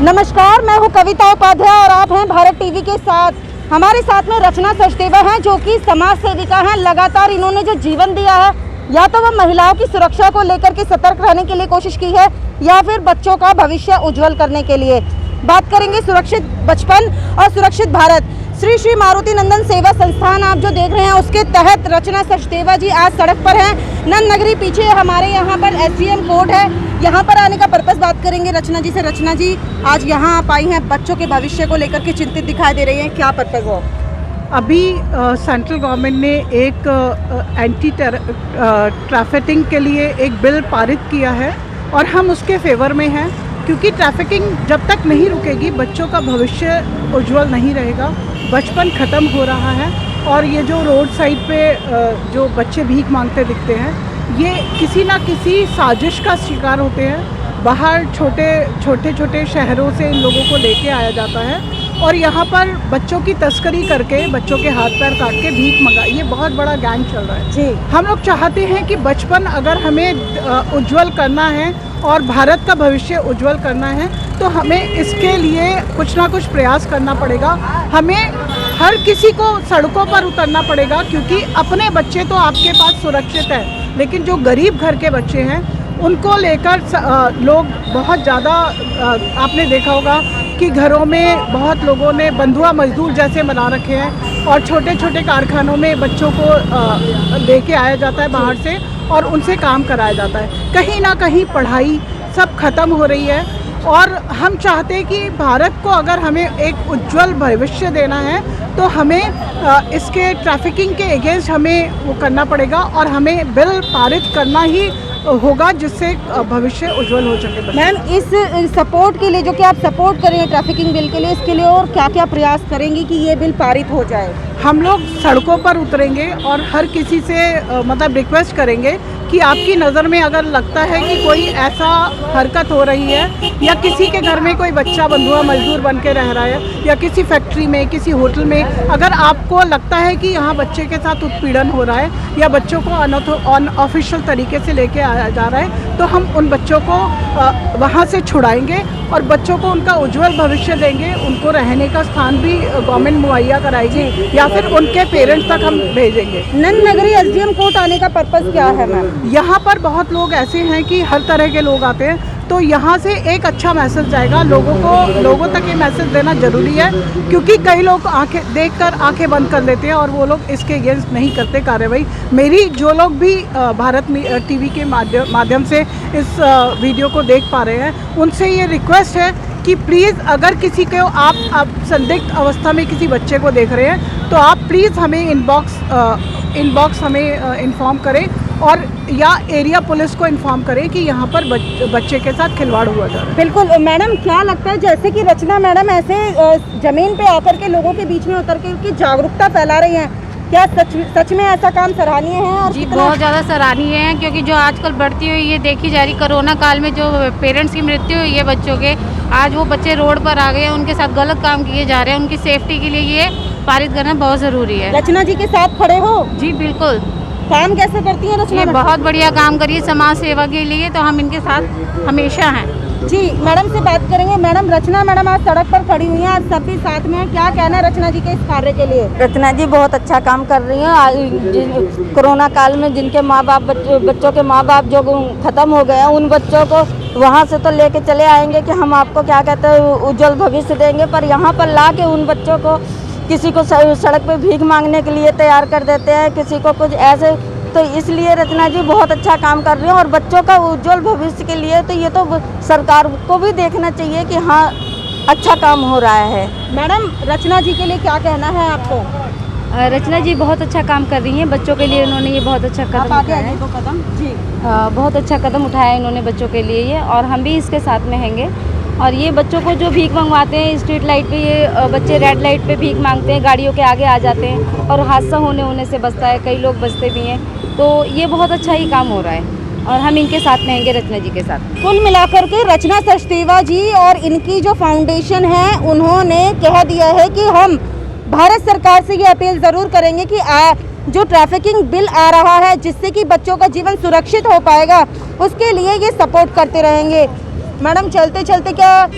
नमस्कार, मैं हूं कविता उपाध्याय और आप हैं भारत टीवी के साथ। हमारे साथ में रचना सचदेवा हैं जो कि समाज सेविका हैं। लगातार इन्होंने जो जीवन दिया है, या तो वह महिलाओं की सुरक्षा को लेकर के सतर्क रहने के लिए कोशिश की है या फिर बच्चों का भविष्य उज्जवल करने के लिए। बात करेंगे सुरक्षित बचपन और सुरक्षित भारत। श्री श्री मारुति नंदन सेवा संस्थान आप जो देख रहे हैं, उसके तहत रचना सचदेवा जी आज सड़क पर हैं। नंद नगरी पीछे हमारे यहाँ पर SDM कोर्ट है। यहाँ पर आने का पर्पस बात करेंगे रचना जी से। रचना जी, आज यहाँ आप आई हैं, बच्चों के भविष्य को लेकर के चिंतित दिखाई दे रही हैं, क्या पर्पस हो? अभी सेंट्रल गवर्नमेंट ने एक एंटी ट्रैफिकिंग के लिए एक बिल पारित किया है और हम उसके फेवर में हैं, क्योंकि ट्रैफिकिंग जब तक नहीं रुकेगी बच्चों का भविष्य उज्जवल नहीं रहेगा। बचपन ख़त्म हो रहा है और ये जो रोड साइड पे जो बच्चे भीख मांगते दिखते हैं, ये किसी ना किसी साजिश का शिकार होते हैं। बाहर छोटे शहरों से इन लोगों को लेके आया जाता है और यहाँ पर बच्चों की तस्करी करके बच्चों के हाथ पैर काट के भीख मंगा, ये बहुत बड़ा गैंग चल रहा है जी। हम लोग चाहते हैं कि बचपन अगर हमें उज्जवल करना है और भारत का भविष्य उज्जवल करना है तो हमें इसके लिए कुछ ना कुछ प्रयास करना पड़ेगा। हमें हर किसी को सड़कों पर उतरना पड़ेगा, क्योंकि अपने बच्चे तो आपके पास सुरक्षित है, लेकिन जो गरीब घर के बच्चे हैं उनको लेकर लोग बहुत ज़्यादा, आपने देखा होगा कि घरों में बहुत लोगों ने बंधुआ मजदूर जैसे बना रखे हैं और छोटे छोटे कारखानों में बच्चों को लेके आया जाता है बाहर से और उनसे काम कराया जाता है। कहीं ना कहीं पढ़ाई सब खत्म हो रही है और हम चाहते हैं कि भारत को अगर हमें एक उज्जवल भविष्य देना है तो हमें इसके ट्रैफिकिंग के अगेंस्ट हमें वो करना पड़ेगा और हमें बिल पारित करना ही होगा, जिससे भविष्य उज्जवल हो सके। मैम, इस सपोर्ट के लिए जो कि आप सपोर्ट करेंगे ट्रैफिकिंग बिल के लिए, इसके लिए और क्या क्या प्रयास करेंगी कि ये बिल पारित हो जाए? हम लोग सड़कों पर उतरेंगे और हर किसी से मतलब रिक्वेस्ट करेंगे कि आपकी नज़र में अगर लगता है कि कोई ऐसा हरकत हो रही है या किसी के घर में कोई बच्चा बंधुआ मजदूर बन के रह रहा है या किसी फैक्ट्री में, किसी होटल में, अगर आपको लगता है कि यहाँ बच्चे के साथ उत्पीड़न हो रहा है या बच्चों को अनऑफिशियल तरीके से लेके आया जा रहा है, तो हम उन बच्चों को वहाँ से छुड़ाएंगे और बच्चों को उनका उज्जवल भविष्य देंगे। उनको रहने का स्थान भी गवर्नमेंट मुहैया कराएगी या फिर उनके पेरेंट्स तक हम भेजेंगे। नंद नगरी SDM कोर्ट आने का पर्पस क्या है मैम? यहाँ पर बहुत लोग ऐसे हैं कि हर तरह के लोग आते हैं, तो यहाँ से एक अच्छा मैसेज जाएगा लोगों तक ये मैसेज देना ज़रूरी है, क्योंकि कई लोग आंखें देखकर आंखें बंद कर लेते हैं और वो लोग इसके अगेंस्ट नहीं करते कार्रवाई। मेरी जो लोग भी भारत टीवी के माध्यम से इस वीडियो को देख पा रहे हैं, उनसे ये रिक्वेस्ट है कि प्लीज़ अगर किसी को आप संदिग्ध अवस्था में किसी बच्चे को देख रहे हैं तो आप प्लीज़ हमें इनबॉक्स हमें इन्फॉर्म करें और या एरिया पुलिस को इन्फॉर्म करें कि यहाँ पर बच्चे के साथ खिलवाड़ हुआ जा रहा है। बिल्कुल मैडम, क्या लगता है जैसे कि रचना मैडम ऐसे ज़मीन पे आकर के लोगों के बीच में उतर के जागरूकता फैला रही हैं, क्या सच में ऐसा काम सराहनीय है? और जी बहुत ज़्यादा सराहनीय है, क्योंकि जो आजकल बढ़ती हुई ये देखी जा रही कोरोना काल में जो पेरेंट्स की मृत्यु हुई है बच्चों के, आज वो बच्चे रोड पर आ गए हैं, उनके साथ गलत काम किए जा रहे हैं। उनकी सेफ्टी के लिए ये पारित करना बहुत ज़रूरी है। रचना जी के साथ खड़े हो? जी बिल्कुल। काम कैसे करती हैं रचना? बहुत बढ़िया काम करिए समाज सेवा के लिए, तो हम इनके साथ हमेशा हैं। जी, मैडम से बात करेंगे। मैडम, रचना मैडम आज सड़क पर खड़ी हुई हैं, आज सब भी साथ में हैं, क्या कहना है रचना जी के इस कार्य के लिए? रचना जी बहुत अच्छा काम कर रही हैं। कोरोना काल में जिनके माँ बाप बच्चों के माँ बाप जो ख़त्म हो गए हैं, उन बच्चों को वहाँ से तो लेके चले आएंगे कि हम आपको क्या कहते हैं उज्जवल भविष्य देंगे, पर यहाँ पर ला के उन बच्चों को किसी को सड़क पे भीख मांगने के लिए तैयार कर देते हैं, किसी को कुछ ऐसे। तो इसलिए रचना जी बहुत अच्छा काम कर रही हैं और बच्चों का उज्जवल भविष्य के लिए तो ये तो सरकार को भी देखना चाहिए कि हाँ अच्छा काम हो रहा है। मैडम, रचना जी के लिए क्या कहना है आपको? रचना जी बहुत अच्छा काम कर रही हैं बच्चों के लिए। इन्होंने ये बहुत अच्छा कदम उठाया है। जी बहुत अच्छा कदम उठाया है इन्होंने बच्चों के लिए ये, और हम भी इसके साथ में हैंगे। और ये बच्चों को जो भीख मंगवाते हैं स्ट्रीट लाइट पे, ये बच्चे रेड लाइट पे भीख मांगते हैं, गाड़ियों के आगे आ जाते हैं और हादसा होने से बचता है, कई लोग बचते भी हैं। तो ये बहुत अच्छा ही काम हो रहा है और हम इनके साथ में हैंगे, रचना जी के साथ। कुल मिलाकर के रचना सचदेवा जी और इनकी जो फाउंडेशन है, उन्होंने कह दिया है कि हम भारत सरकार से ये अपील ज़रूर करेंगे कि जो ट्रैफिकिंग बिल आ रहा है जिससे कि बच्चों का जीवन सुरक्षित हो पाएगा, उसके लिए ये सपोर्ट करते रहेंगे। मैडम चलते चलते क्या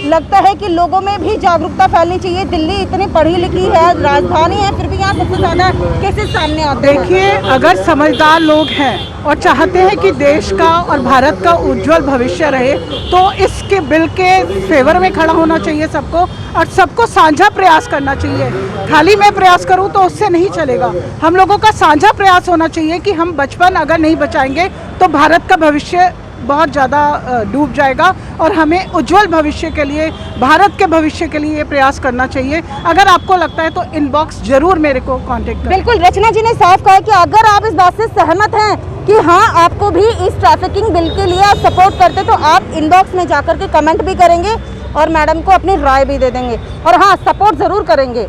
लगता है कि लोगों में भी जागरूकता फैलनी चाहिए? दिल्ली इतनी पढ़ी लिखी है, राजधानी है, फिर भी यहाँ सबसे ज़्यादा केसेस सामने आते हैं। देखिए, अगर समझदार लोग हैं और चाहते हैं कि देश का और भारत का उज्जवल भविष्य रहे, तो इसके बिल के फेवर में खड़ा होना चाहिए सबको, और सबको साझा प्रयास करना चाहिए। खाली मैं प्रयास करूं तो उससे नहीं चलेगा। हम लोगों का साझा प्रयास होना चाहिए कि हम बचपन अगर नहीं बचाएंगे तो भारत का भविष्य बहुत ज़्यादा डूब जाएगा, और हमें उज्जवल भविष्य के लिए, भारत के भविष्य के लिए ये प्रयास करना चाहिए। अगर आपको लगता है तो इनबॉक्स जरूर मेरे को कांटेक्ट करें। बिल्कुल, रचना जी ने साफ कहा कि अगर आप इस बात से सहमत हैं कि हाँ आपको भी इस ट्रैफिकिंग बिल के लिए आप सपोर्ट करते, तो आप इनबॉक्स में जाकर के कमेंट भी करेंगे और मैडम को अपनी राय भी दे देंगे, और हाँ सपोर्ट ज़रूर करेंगे।